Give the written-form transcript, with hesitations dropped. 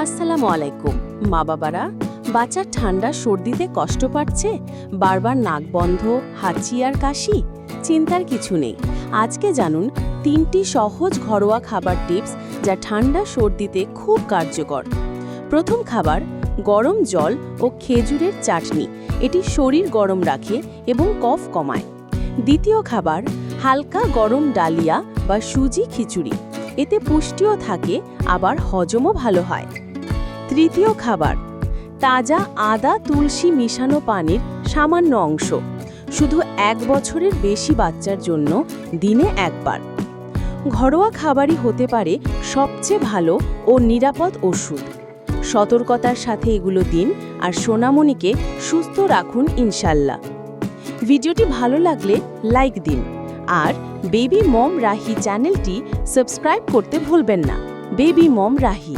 আসসালামু আলাইকুম। মা বাবারা, বাচ্চার ঠান্ডা সর্দিতে কষ্ট পাচ্ছে, বারবার নাক বন্ধ, হাঁচি আর কাশি? চিন্তার কিছু নেই। আজকে জানুন 3টি সহজ ঘরোয়া খাবার টিপস যা ঠান্ডা সর্দিতে খুব কার্যকর। প্রথম খাবার, গরম জল ও খেজুরের চাটনি। এটি শরীর গরম রাখে এবং কফ কমায়। দ্বিতীয় খাবার, হালকা গরম ডালিয়া বা সুজি খিচুড়ি। এতে পুষ্টিও থাকে, আবার হজমও ভালো হয়। তৃতীয় খাবার, তাজা আদা তুলসী মিশানো পানির সামান্য অংশ, শুধু 1 বছরের বেশি বাচ্চার জন্য দিনে একবার। ঘরোয়া খাবারই হতে পারে সবচেয়ে ভালো ও নিরাপদ ওষুধ। সতর্কতার সাথে এগুলো দিন আর সোনামণিকে সুস্থ রাখুন ইনশাল্লাহ। ভিডিওটি ভালো লাগলে লাইক দিন আর বেবি মম রাহি চ্যানেলটি সাবস্ক্রাইব করতে ভুলবেন না। Baby mom Rahi.